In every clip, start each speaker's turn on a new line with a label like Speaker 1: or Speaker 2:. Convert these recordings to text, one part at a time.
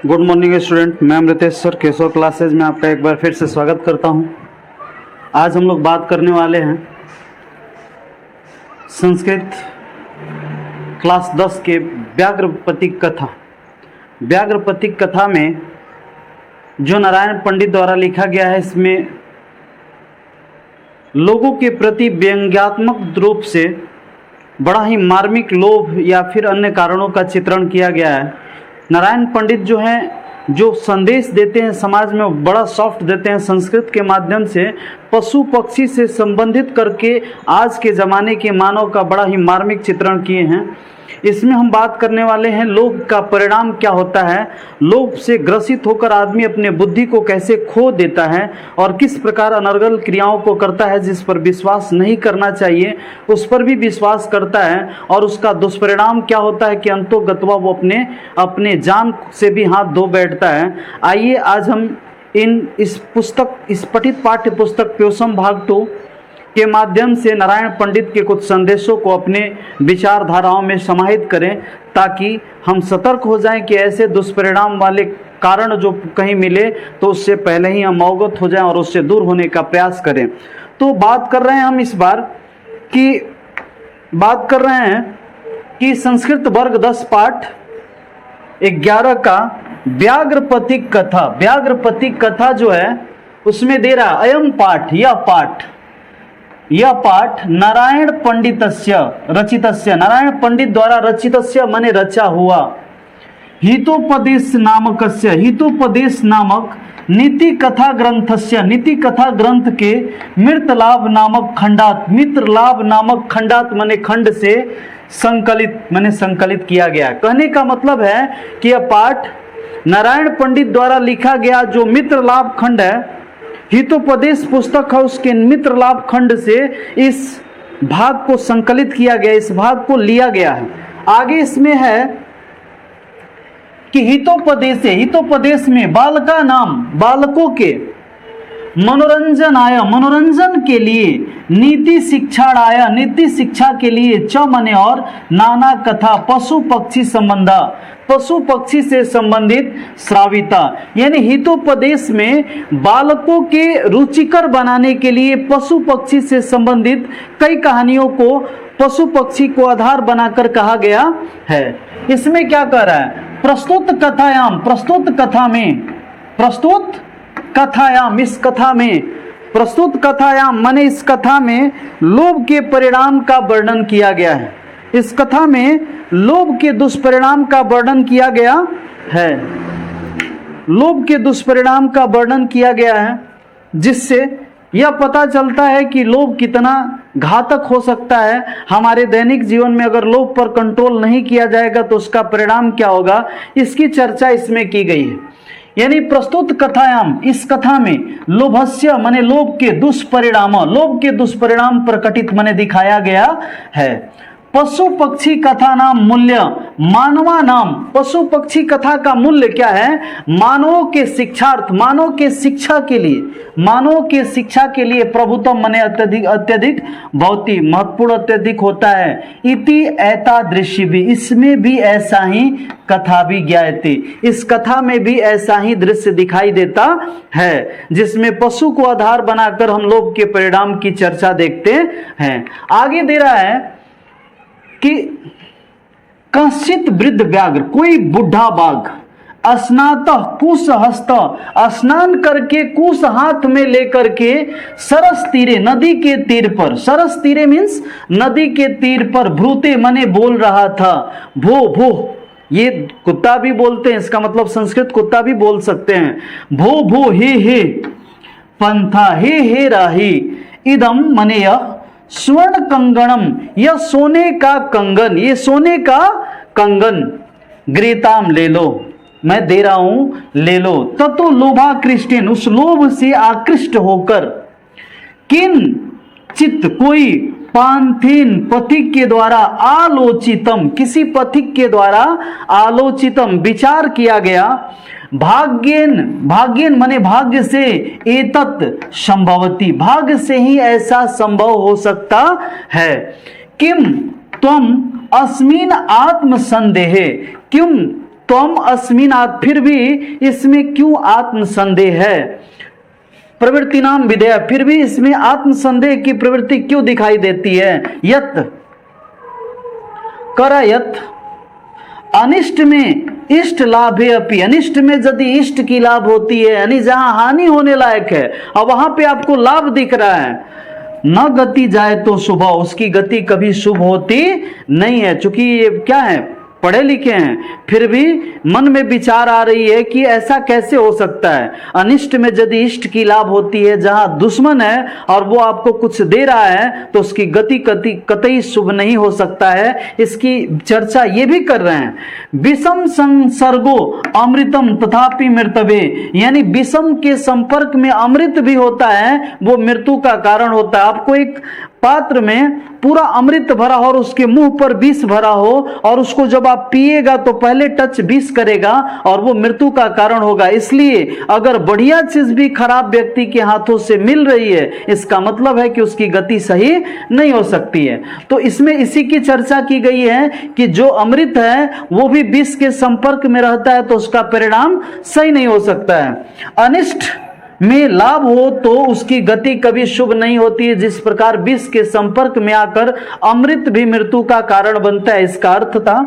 Speaker 1: Good morning student, मैं Amritesh sir Keshav classes में आपका एक बार फिर से स्वागत करता हूं। आज हम लोग बात करने वाले हैं संस्कृत क्लास 10 के व्याघ्रपतिक कथा। व्याघ्रपतिक कथा में जो नारायण पंडित द्वारा लिखा गया है, इसमें लोगों के प्रति व्यंग्यात्मक रूप से बड़ा ही मार्मिक लोभ या फिर अन्य कारणों का चित्रण किया गया है। नारायण पंडित जो हैं, जो संदेश देते हैं समाज में, बड़ा सॉफ्ट देते हैं। संस्कृत के माध्यम से पशु पक्षी से संबंधित करके आज के ज़माने के मानव का बड़ा ही मार्मिक चित्रण किए हैं। इसमें हम बात करने वाले हैं लोभ का परिणाम क्या होता है, लोभ से ग्रसित होकर आदमी अपने बुद्धि को कैसे खो देता है और किस प्रकार अनर्गल क्रियाओं को करता है, जिस पर विश्वास नहीं करना चाहिए उस पर भी विश्वास करता है, और उसका दुष्परिणाम क्या होता है कि अंतोगत्वा वो अपने जान से भी हाथ धो बैठता है। आइए आज हम इस पठित पाठ्य पुस्तक प्योसम भाग 2 के माध्यम से नारायण पंडित के कुछ संदेशों को अपने विचारधाराओं में समाहित करें, ताकि हम सतर्क हो जाएं कि ऐसे दुष्परिणाम वाले कारण जो कहीं मिले तो उससे पहले ही हम अवगत हो जाएं और उससे दूर होने का प्रयास करें। तो बात कर रहे हैं हम इस बार कि संस्कृत वर्ग 10 पाठ 11 का व्याघ्रपतिक कथा। व्याघ्रपतिक कथा जो है उसमें दे रहा अयम पाठ, यह पाठ नारायण पंडितस्य रचितस्य, नारायण पंडित द्वारा रचितस्य माने रचा हुआ, हितोपदेश नामकस्य, हितोपदेश नामक नीति कथा ग्रंथस्य, नीति कथा ग्रंथ के मृत लाभ नामक खंडात, मित्र लाभ नामक खंडात माने खंड से संकलित किया गया। कहने का मतलब है कि यह पाठ नारायण पंडित द्वारा लिखा गया जो मित्र लाभ खंड है, हितोपदेश पुस्तक है, उसके मित्र लाभ खंड से इस भाग को संकलित किया गया, इस भाग को लिया गया है। आगे इसमें है कि हितोपदेश में बालका नाम, बालकों के मनोरंजन के लिए, नीति शिक्षाणाय, नीति शिक्षा के लिए, च मने और, नाना कथा, पशु पक्षी संबंधा, पशु पक्षी से संबंधित श्राविता, यानी हितोपदेश में बालकों के रुचिकर बनाने के लिए पशु पक्षी से संबंधित कई कहानियों को पशु पक्षी को आधार बनाकर कहा गया है। इसमें क्या कह रहा है, प्रस्तुत कथायाम, प्रस्तुत कथायाम माने इस कथा में लोभ के परिणाम का वर्णन किया गया है। इस कथा में लोभ के दुष्परिणाम का वर्णन किया गया है, लोभ के दुष्परिणाम का वर्णन किया गया है, जिससे यह पता चलता है कि लोभ कितना घातक हो सकता है। हमारे दैनिक जीवन में अगर लोभ पर कंट्रोल नहीं किया जाएगा तो उसका परिणाम क्या होगा, इसकी चर्चा इसमें की गई है। यानी प्रस्तुत कथायाम, इस कथा में लोभस्य माने लोभ के दुष्परिणाम प्रकटित माने दिखाया गया है। पशु पक्षी कथा नाम मूल्य, मानवा नाम, पशु पक्षी कथा का मूल्य क्या है, मानवों के शिक्षार्थ, मानव के शिक्षा के लिए प्रभुत्व माने अत्यधिक बहुत ही महत्वपूर्ण अत्यधिक होता है। इति एतादृशी भी, इसमें भी ऐसा ही कथा भी ज्ञायते, इस कथा में भी ऐसा ही दृश्य दिखाई देता है, जिसमें पशु को आधार बनाकर हम लोभ के परिणाम की चर्चा देखते हैं। आगे दे रहा है कि कश्चित वृद्ध व्याघ्र, कोई बुढ़ा बाघ, स्नातः कुश हस्त, स्नान करके कुश हाथ में लेकर के, सरस तीरे, नदी के तीर पर, सरस तीरे मीन्स नदी के तीर पर, भ्रूते मने बोल रहा था, भो भो, ये कुत्ता भी बोलते हैं, इसका मतलब संस्कृत कुत्ता भी बोल सकते हैं। भो भो हे पंथा, हे राही, इदम मने यह स्वर्ण कंगणम, यह सोने का कंगन, ये सोने का कंगन, गृहीताम ले लो, मैं दे रहा हूं ले लो। ततो लोभाकृष्टेन, उस लोभ से आकृष्ट होकर, किन चित्त, कोई पांथिन पथिक के द्वारा आलोचितम, किसी पथिक के द्वारा आलोचितम विचार किया गया, भाग्येन माने भाग्य से, एतत् संभवती, भाग्य से ही ऐसा संभव हो सकता है। किम त्वम अस्मिन आत्म संदेहे, त्वम अस्मिनात्, फिर भी इसमें क्यों आत्म संदेह है? प्रवृत्ति नाम विधेय, फिर भी इसमें आत्म संदेह की प्रवृत्ति क्यों दिखाई देती है? यत करयत अनिष्ट में इष्ट लाभे अपि, अनिष्ट में यदि इष्ट की लाभ होती है, यानी जहां हानि होने लायक है और वहां पे आपको लाभ दिख रहा है, न गति जाए तो शुभ, उसकी गति कभी शुभ होती नहीं है। चूंकि ये क्या है, पढ़े लिखे हैं, फिर भी मन में विचार आ रही है कि ऐसा कैसे हो सकता है। अनिष्ट में यदि इष्ट की लाभ होती है, जहां दुश्मन है और वो आपको कुछ दे रहा है, तो उसकी गति कतई शुभ नहीं हो सकता है। इसकी चर्चा ये भी कर रहे हैं। विषम संसर्गो अमृतम तथापि मृतवे, यानी विषम के संपर्क में अमृत भी होता है, वो मृत्यु का कारण होता है। आपको एक पात्र में पूरा अमृत भरा हो और उसके मुंह पर विष भरा हो, और उसको जब आप पिएगा तो पहले टच विष करेगा और वो मृत्यु का कारण होगा। इसलिए अगर बढ़िया चीज भी खराब व्यक्ति के हाथों से मिल रही है, इसका मतलब है कि उसकी गति सही नहीं हो सकती है। तो इसमें इसी की चर्चा की गई है कि जो अमृत है वो भी विष के संपर्क में रहता है, तो उसका परिणाम सही नहीं हो सकता है। अनिष्ट में लाभ हो तो उसकी गति कभी शुभ नहीं होती है, जिस प्रकार विष के संपर्क में आकर अमृत भी मृत्यु का कारण बनता है। इसका अर्थ था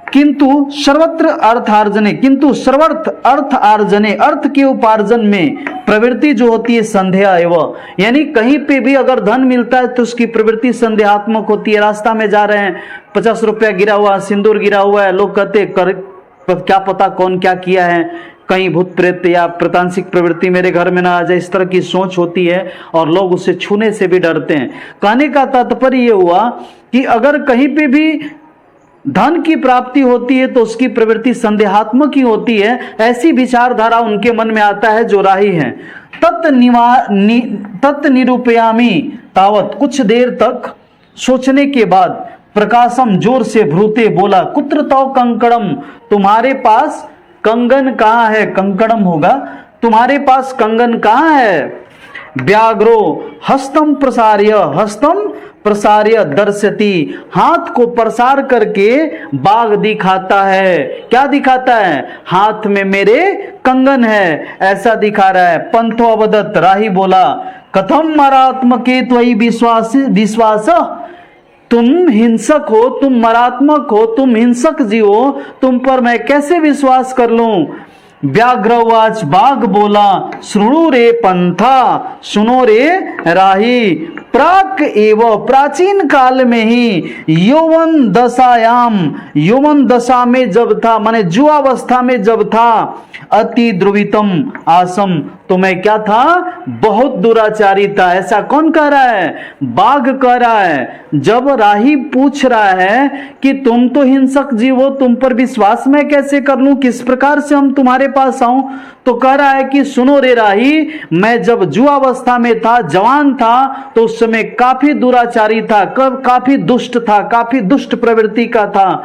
Speaker 1: किंतु सर्वत्र अर्थार्जने, किंतु सर्वर्थ अर्थार्जने, अर्थ के उपार्जन में प्रवृत्ति जो होती है संदेह एवं, यानी कहीं पे भी अगर धन मिलता है तो उसकी प्रवृत्ति संदेहात्मक होती है। रास्ता में जा रहे हैं, 50 रुपया गिरा हुआ, सिंदूर गिरा हुआ है, लोग कहते क्या पता कौन क्या किया है, कहीं भूत प्रेत या प्रतांशिक प्रवृत्ति मेरे घर में ना आ जाए, इस तरह की सोच होती है और लोग उसे छूने से भी डरते हैं। कहने का तात्पर्य यह हुआ कि अगर कहीं पे भी धन की प्राप्ति होती है तो उसकी प्रवृत्ति संदेहात्मक ही होती है। ऐसी विचारधारा उनके मन में आता है जो राही है। तत् निरूपयामी तावत, कुछ देर तक सोचने के बाद प्रकाशम जोर से भ्रूते बोला, कुत्र तव कंकड़म, तुम्हारे पास कंगन कहाँ है? कंकड़म होगा, तुम्हारे पास कंगन कहाँ है? व्याघ्रो हस्तम प्रसार्य दर्शति, हाथ को प्रसार करके बाघ दिखाता है। क्या दिखाता है? हाथ में मेरे कंगन है, ऐसा दिखा रहा है। पंथो अवदत, राही बोला, कथम मरात्मके त्वयि विश्वास, तुम हिंसक हो, तुम मरात्मक हो, तुम हिंसक जीव हो, तुम पर मैं कैसे विश्वास कर लूं? व्याघ्रवाच, बाघ बोला, श्रुणु रे पंथा, सुनो रे राही, प्राक एवं, प्राचीन काल में ही, यौवन दशा में जब था, माने जुआवस्था में जब था, अति द्रुवितम आसम, तो मैं क्या था? बहुत दुराचारी था। ऐसा कौन कह रहा है? बाघ कह रहा है। जब राही पूछ रहा है कि तुम तो हिंसक जीव हो, तुम पर विश्वास मैं कैसे कर लूं, किस प्रकार से हम तुम्हारे पास आऊं, तो कह रहा है कि सुनो रे राही, मैं जब जुआवस्था में था, जवान था, तो उस समय काफी दुराचारी था, काफी दुष्ट था, काफी दुष्ट प्रवृत्ति का था,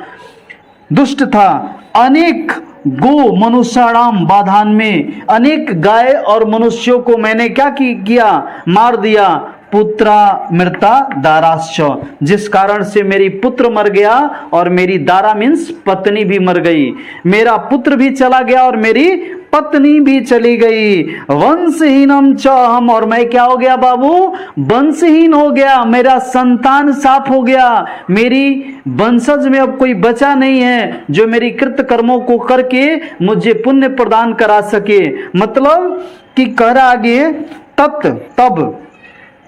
Speaker 1: दुष्ट था। अनेक गो मनुष्याणाम बाधान में, अनेक गाय और मनुष्यों को मैंने क्या किया? मार दिया। पुत्रा मृता दाराश्च, जिस कारण से मेरी पुत्र मर गया और मेरी दारा मीन्स पत्नी भी मर गई। मेरा पुत्र भी चला गया और मेरी पत्नी भी चली गई। वंशहीनम च अहम, और मैं क्या हो गया बाबू? वंशहीन हो गया, मेरा संतान साफ हो गया, मेरी वंशज में अब कोई बचा नहीं है जो मेरी कृत कर्मों को करके मुझे पुण्य प्रदान करा सके। मतलब कि कह रहा आगे, तब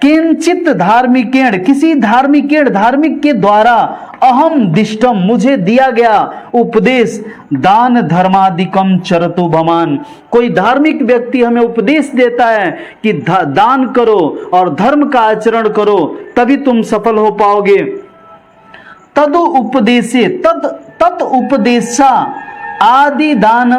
Speaker 1: किंचित धार्मिकेण, किसी धार्मिक के द्वारा, अहम दिष्टम, मुझे दिया गया उपदेश, दान धर्मादिकम चरतु भमान, कोई धार्मिक व्यक्ति हमें उपदेश देता है कि दान करो और धर्म का आचरण करो, तभी तुम सफल हो पाओगे। तद उपदेशा आदि दान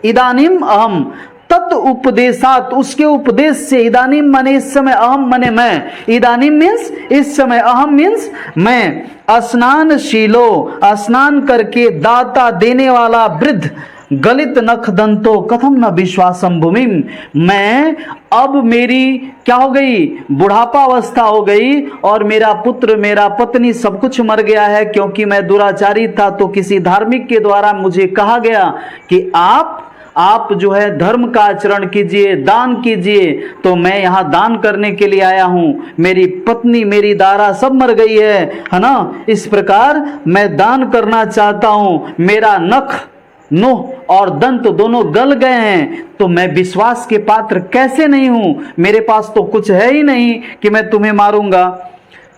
Speaker 1: इदानीम अहम, तत् उपदेशात, उसके उपदेश से, इदानीम माने इस समय, अहम माने मैं, इदानीम मीन्स इस समय, अहम मीन्स मैं, स्नानशीलो, स्नान करके, दाता देने वाला, वृद्ध गलित नख दंतो कथम न विश्वासम भूमिम। मैं अब मेरी क्या हो गई, बुढ़ापा अवस्था हो गई और मेरा पुत्र मेरा पत्नी सब कुछ मर गया है, क्योंकि मैं दुराचारी था। तो किसी धार्मिक के द्वारा मुझे कहा गया कि आप जो है धर्म का आचरण कीजिए, दान कीजिए। तो मैं यहाँ दान करने के लिए आया हूँ। मेरी पत्नी मेरी दारा सब मर गई है ना। इस प्रकार मैं दान करना चाहता हूँ। मेरा नख नोह और दंत दोनों गल गए हैं, तो मैं विश्वास के पात्र कैसे नहीं हूं। मेरे पास तो कुछ है ही नहीं कि मैं तुम्हें मारूंगा।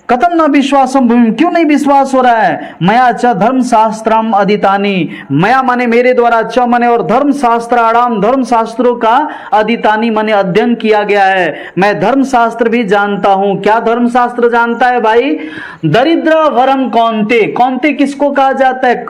Speaker 1: कथम न विश्वासम भूमि, क्यों नहीं विश्वास हो रहा है। मया च धर्म शास्त्रम अदितानी, मया माने मेरे द्वारा, च माने और धर्म शास्त्राणाम, धर्म शास्त्रों का अदितानी माने अध्ययन किया गया है। मैं धर्म शास्त्र भी जानता हूं। क्या धर्म शास्त्र जानता है भाई। दरिद्र वरम कौन्ते, कौन्ते किसको कहा जाता है,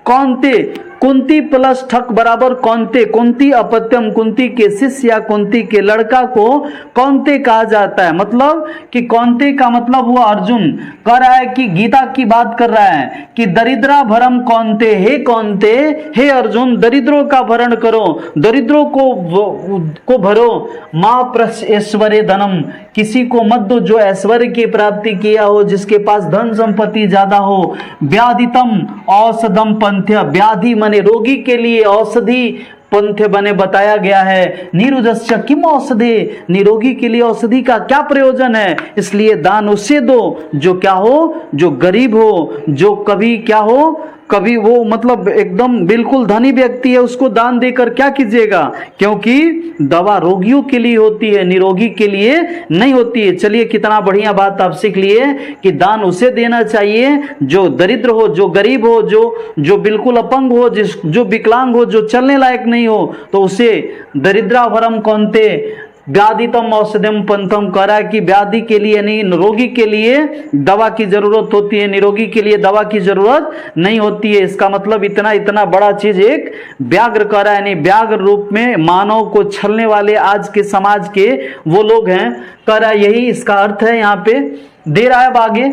Speaker 1: कौन्ते कुंती प्लस ठक बराबर कौन्ते, कुंती अपत्यम, कुंती के शिष्य या कुंती के लड़का को कौन्ते कहा जाता है। मतलब कि कौन्ते का मतलब हुआ अर्जुन कह रहा है कि गीता की बात कर रहा है कि दरिद्रा भरम कौन्ते, हे कौन्ते, हे अर्जुन दरिद्रों का भरण करो, दरिद्रों को भरो। मां प्रस ऐश्वर्य धनम, किसी को मत दो जो ऐश्वर्य की प्राप्ति किया हो, जिसके पास धन संपत्ति ज्यादा हो। व्याधितम औषधम पंथ्य, व्याधि माने रोगी के लिए औषधि पंथ बने बताया गया है। निरुदस्य किम औषधि, निरोगी के लिए औषधि का क्या प्रयोजन है। इसलिए दान उसे दो जो क्या हो, जो गरीब हो, जो कभी क्या हो, कभी वो मतलब एकदम बिल्कुल धनी व्यक्ति है, उसको दान देकर क्या कीजिएगा, क्योंकि दवा रोगियों के लिए होती है, निरोगी के लिए नहीं होती है। चलिए कितना बढ़िया बात आप सीख लिए कि दान उसे देना चाहिए जो दरिद्र हो, जो गरीब हो, जो बिल्कुल अपंग हो, जो विकलांग हो, जो चलने लायक नहीं हो, तो उसे दरिद्राभरम कौन्ते व्याधितम औषधम पंथम कह रहा है कि व्याधि के लिए नहीं, रोगी के लिए दवा की जरूरत होती है, निरोगी के लिए दवा की जरूरत नहीं होती है। इसका मतलब इतना बड़ा चीज एक व्याघ्र कह रहा है, यानी व्याघ्र रूप में मानव को छलने वाले आज के समाज के वो लोग हैं, कह रहा है यही इसका अर्थ है। यहाँ पे दे रहा है अब आगे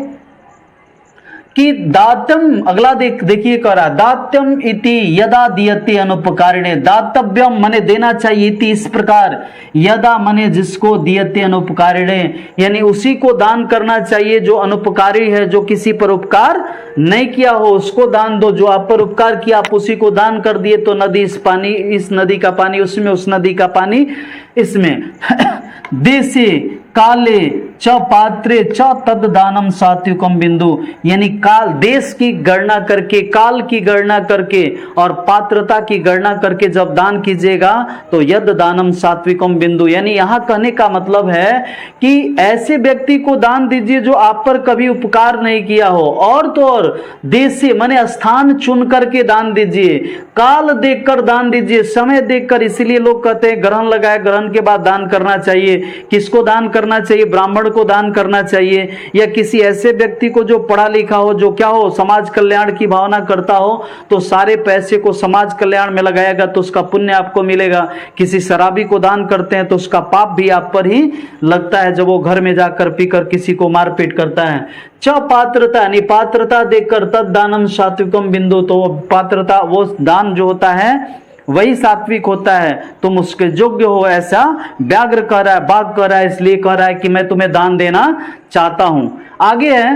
Speaker 1: कि दात्यम, अगला देखिए कह रहा है दात्यम इति यदा दियते अनुपकारिणे, दातव्यम मने देना चाहिए इति इस प्रकार, यदा मने जिसको, दियते अनुपकारिणे यानी उसी को दान करना चाहिए जो अनुपकारी है, जो किसी पर उपकार नहीं किया हो उसको दान दो। जो आप पर उपकार किया आप उसी को दान कर दिए तो नदी इस पानी, इस नदी का पानी उसमें, उस नदी का पानी इसमें। देशे काले च पात्रे च तद दानम सात्विकम बिंदु, यानी काल, देश की गणना करके, काल की गणना करके और पात्रता की गणना करके जब दान कीजिएगा तो यद दानम सात्विकम बिंदु, यानी यहां कहने का मतलब है कि ऐसे व्यक्ति को दान दीजिए जो आप पर कभी उपकार नहीं किया हो। और तो और देश से माने स्थान चुन करके दान दीजिए, काल देखकर दान दीजिए, समय देखकर। इसीलिए लोग कहते हैं ग्रहण लगाए, ग्रहण के बाद दान करना चाहिए। किसको दान करना चाहिए, ब्राह्मण को दान करना चाहिए, या किसी ऐसे व्यक्ति को जो पढ़ा लिखा हो, जो क्या हो, समाज कल्याण की भावना करता हो, तो सारे पैसे को समाज कल्याण में लगाएगा तो उसका पुण्य आपको मिलेगा। किसी शराबी को दान करते हैं तो उसका पाप भी आप पर ही लगता है जब वो घर में जाकर पीकर किसी को मारपीट करता है। च पात्रता यानी पात्रता देखकर तद दानम सात्विकम बिंदु, तो पात्रता वो दान जो होता है वही सात्विक होता है, तुम उसके योग्य हो, ऐसा व्याघ्र कह रहा है, बाघ कह रहा है, इसलिए कह रहा है कि मैं तुम्हें दान देना चाहता हूं। आगे है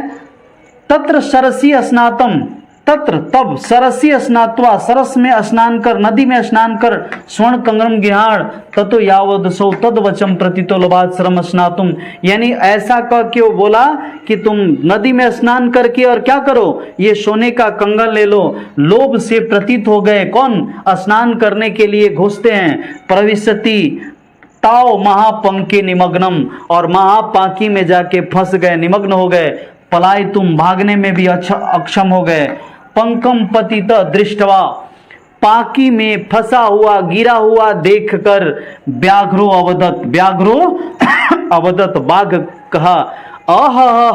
Speaker 1: तत्र सरसी स्नातम, तत्र तब सरसी स्नात्वा, सरस में स्नान कर, नदी में स्नान कर, स्वर्ण कंगरम गिहाड़ ततो यावद सौ तद वचम प्रतितो लबाद श्रम स्नातुम, यानी ऐसा कह के वो बोला कि तुम नदी में स्नान करके और क्या करो, ये सोने का कंगन ले लो। लोभ से प्रतीत हो गए, कौन स्नान करने के लिए घुसते हैं, प्रविशति ताओ महापंके निमग्नम, और महापाकी में जाके फंस गए, निमग्न हो गए। पलाई तुम, भागने में भी अक्षम हो गए। पंकम पतित दृष्टवा, पाकी में फंसा हुआ, गिरा हुआ देखकर व्याघ्रो अवदत, व्याघ्रो अवदत, बाघ कहा अह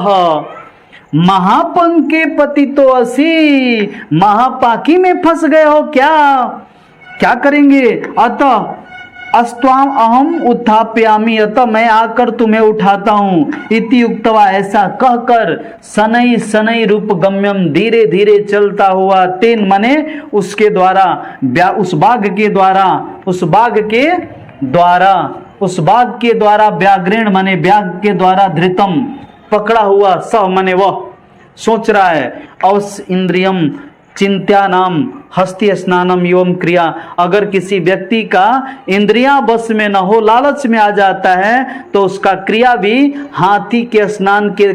Speaker 1: महापंके पतितो असी, महापाकी में फंस गए हो क्या, क्या करेंगे। अतः अस्त्वाम अहम उत्थापयामि, अतः मैं आकर तुम्हें उठाता हूँ। इति उक्तवा, ऐसा कहकर शनै शनै रूप गम्यम, धीरे धीरे चलता हुआ, तेन मने उसके द्वारा, उस बाघ के द्वारा, उस बाघ के द्वारा, उस बाघ के द्वारा, व्याघ्रेण मने व्याघ के द्वारा, धृतम पकड़ा हुआ, सह मने वह सोच रहा है, अवस इंद्रियम चिंत्या नाम हस्ती स्नानम एवं क्रिया। अगर किसी व्यक्ति का इंद्रियां बस में न हो, लालच में आ जाता है, तो उसका क्रिया भी हाथी के स्नान के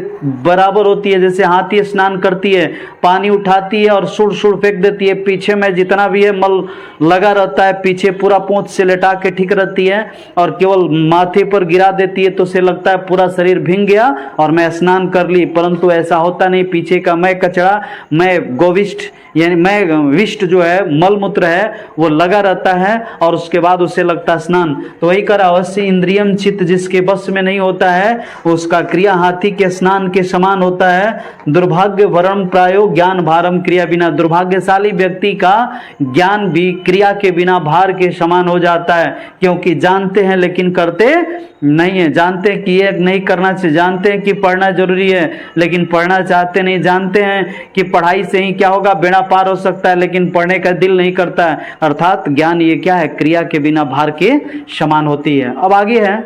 Speaker 1: बराबर होती है। जैसे हाथी स्नान करती है, पानी उठाती है और सुड़ सुड़ फेंक देती है, पीछे में जितना भी है मल लगा रहता है, पीछे पूरा पोंछ से लेटा के ठीक रहती है, और केवल माथे पर गिरा देती है तो उसे लगता है पूरा शरीर भींग गया और मैं स्नान कर ली। परंतु ऐसा होता नहीं, पीछे का मैं कचरा, मैं गोविष्ठ यानी मैं विष्ट जो है, मलमूत्र है, वो लगा रहता है और उसके बाद उसे लगता स्नान। तो वही कर, अवश्य इंद्रियम चित्त जिसके बस में नहीं होता है, उसका क्रिया हाथी के स्नान के समान होता है। दुर्भाग्य वरम प्रायो ज्ञान भारम क्रिया बिना, दुर्भाग्यशाली व्यक्ति का ज्ञान भी क्रिया के बिना भार के समान हो जाता है, क्योंकि जानते हैं लेकिन करते नहीं है। जानते हैं कि ये नहीं करना चाहिए, जानते हैं कि पढ़ना जरूरी है लेकिन पढ़ना चाहते नहीं, जानते हैं कि पढ़ाई से ही क्या होगा, बेड़ा पार हो सकता है, लेकिन पढ़ने का दिल नहीं करता है। अर्थात ज्ञान ये क्या है, क्रिया के बिना भार के समान होती है। अब आगे है,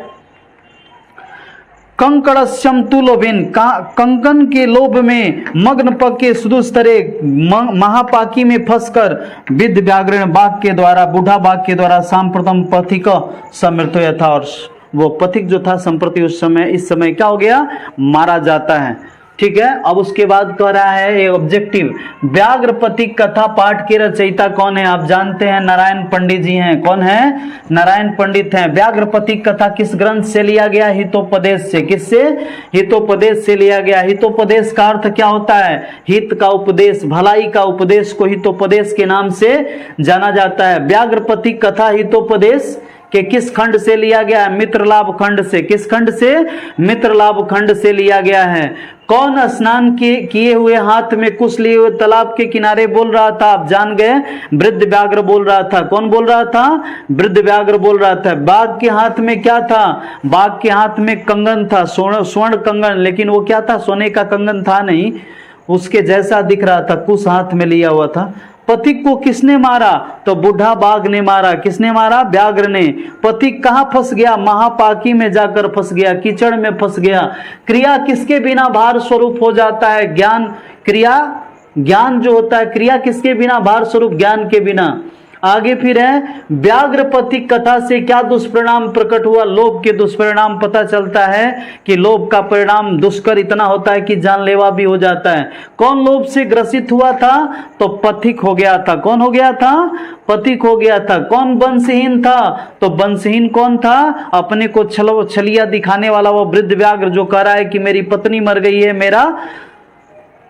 Speaker 1: कंकड़स्यम तुलोभिन, कंकन के लोभ में मग्न पक्के सुदुस्तरे, महापाकी में फंसकर, विद्ध व्याघ्रण बाघ के द्वारा, बूढ़ा बाघ के द्वारा, सांप्रतम पथिक समृत यथा, और वो पथिक जो था संप्रति उस समय, इस समय क्या हो गया, मारा जाता है। ठीक है। अब उसके बाद कह रहा है ये ऑब्जेक्टिव, व्याघ्र पथिक कथा पाठ के रचयिता कौन है, आप जानते हैं नारायण पंडित जी हैं। कौन है, नारायण पंडित हैं। व्याघ्र पथिक कथा किस ग्रंथ से लिया गया, हितोपदेश से। किससे, हितोपदेश से लिया गया। हितोपदेश का अर्थ क्या होता है, हित का उपदेश, भलाई का उपदेश को हितोपदेश के नाम से जाना जाता है। व्याघ्र पथिक कथा हितोपदेश के किस खंड से लिया गया है, मित्रलाभ खंड से। किस खंड से, मित्रलाभ खंड से लिया गया है। कौन स्नान किए हुए हाथ में कुश लिए हुए तालाब के किनारे बोल रहा था, आप जान गए, वृद्ध व्याघ्र बोल रहा था। कौन बोल रहा था, वृद्ध व्याघ्र बोल रहा था। बाघ के हाथ में क्या था, बाघ के हाथ में कंगन था, स्वर्ण कंगन, लेकिन वो क्या था, सोने का कंगन था नहीं, उसके जैसा दिख रहा था, कुश हाथ में लिया हुआ था। पथिक को किसने मारा, तो बूढ़ा बाघ ने मारा। किसने मारा, व्याघ्र ने। पथिक कहां फंस गया, महापाकी में जाकर फंस गया, कीचड़ में फंस गया। क्रिया किसके बिना भार स्वरूप हो जाता है, ज्ञान। क्रिया, ज्ञान जो होता है, क्रिया किसके बिना भार स्वरूप, ज्ञान के बिना। आगे फिर है, व्याघ्र पथिक कथा से क्या दुष्परिणाम प्रकट हुआ, लोभ के दुष्परिणाम पता चलता है कि लोभ का परिणाम दुष्कर इतना होता है कि जानलेवा भी हो जाता है। कौन लोभ से ग्रसित हुआ था, तो पथिक हो गया था। कौन हो गया था, पथिक हो गया था। कौन वंशहीन था, तो वंशहीन कौन था, अपने को छलिया दिखाने वाला वो वृद्ध व्याघ्र जो कह रहा है कि मेरी पत्नी मर गई है, मेरा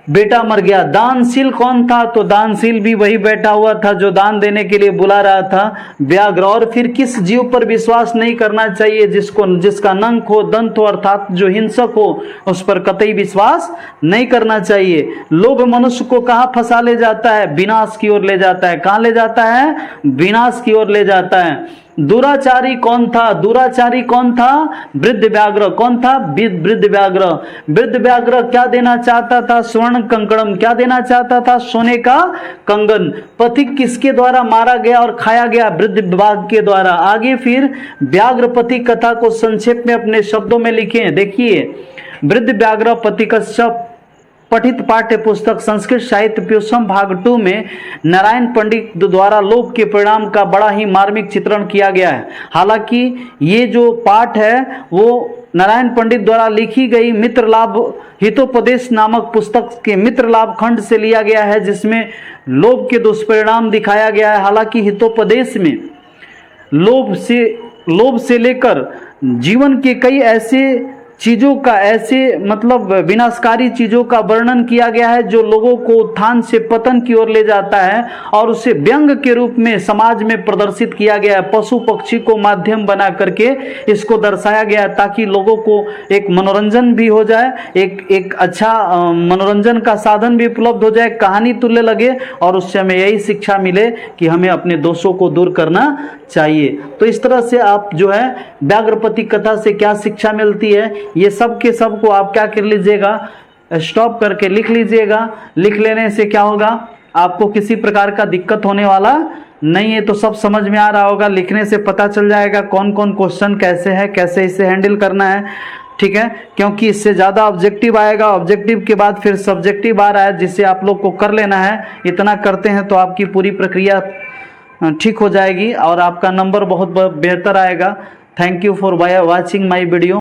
Speaker 1: बेटा मर गया। दानशील कौन था, तो दानशील भी वही बैठा हुआ था जो दान देने के लिए बुला रहा था, व्याघ्र। और फिर किस जीव पर विश्वास नहीं करना चाहिए, जिसका नंक हो, दंत हो, अर्थात जो हिंसक हो, उस पर कतई विश्वास नहीं करना चाहिए। लोभ मनुष्य को कहाँ फंसा ले जाता है, विनाश की ओर ले जाता है। कहाँ ले जाता है, विनाश की ओर ले जाता है। दुराचारी कौन था, दुराचारी कौन था, वृद्ध व्याघ्र। कौन था, वृद्ध व्याघ्र। वृद्ध व्याघ्र क्या देना चाहता था, स्वर्ण कंकणम। क्या देना चाहता था, सोने का कंगन। पथिक किसके द्वारा मारा गया और खाया गया, वृद्ध बाघ के द्वारा। आगे फिर व्याघ्र पथिक कथा को संक्षेप में अपने शब्दों में लिखे, देखिए। वृद्ध व्याघ्र पथिकस्य पठित पाठ्य पुस्तक संस्कृत साहित्य प्योसम भाग 2 में नारायण पंडित द्वारा लोभ के परिणाम का बड़ा ही मार्मिक चित्रण किया गया है। हालांकि ये जो पाठ है वो नारायण पंडित द्वारा लिखी गई मित्रलाभ हितोपदेश नामक पुस्तक के मित्रलाभ खंड से लिया गया है, जिसमें लोभ के दुष्परिणाम दिखाया गया है। हालांकि हितोपदेश में लोभ से लेकर जीवन के कई ऐसे चीजों का, ऐसे मतलब विनाशकारी चीजों का वर्णन किया गया है जो लोगों को उत्थान से पतन की ओर ले जाता है, और उसे व्यंग के रूप में समाज में प्रदर्शित किया गया है। पशु पक्षी को माध्यम बना करके इसको दर्शाया गया है ताकि लोगों को एक मनोरंजन भी हो जाए, एक अच्छा मनोरंजन का साधन भी उपलब्ध हो जाए, कहानी तुल्य लगे, और उससे हमें यही शिक्षा मिले कि हमें अपने दोषों को दूर करना चाहिए। तो इस तरह से आप जो है व्याघ्रपति कथा से क्या शिक्षा मिलती है, ये सब के सब को आप क्या कर लीजिएगा, स्टॉप करके लिख लीजिएगा। लिख लेने से क्या होगा, आपको किसी प्रकार का दिक्कत होने वाला नहीं है। तो सब समझ में आ रहा होगा, लिखने से पता चल जाएगा कौन कौन क्वेश्चन कैसे है, कैसे इसे हैंडल करना है, ठीक है। क्योंकि इससे ज़्यादा ऑब्जेक्टिव आएगा, ऑब्जेक्टिव के बाद फिर सब्जेक्टिव आ रहा है जिसे आप लोग को कर लेना है। इतना करते हैं तो आपकी पूरी प्रक्रिया ठीक हो जाएगी और आपका नंबर बहुत बेहतर आएगा। Thank you for watching my video.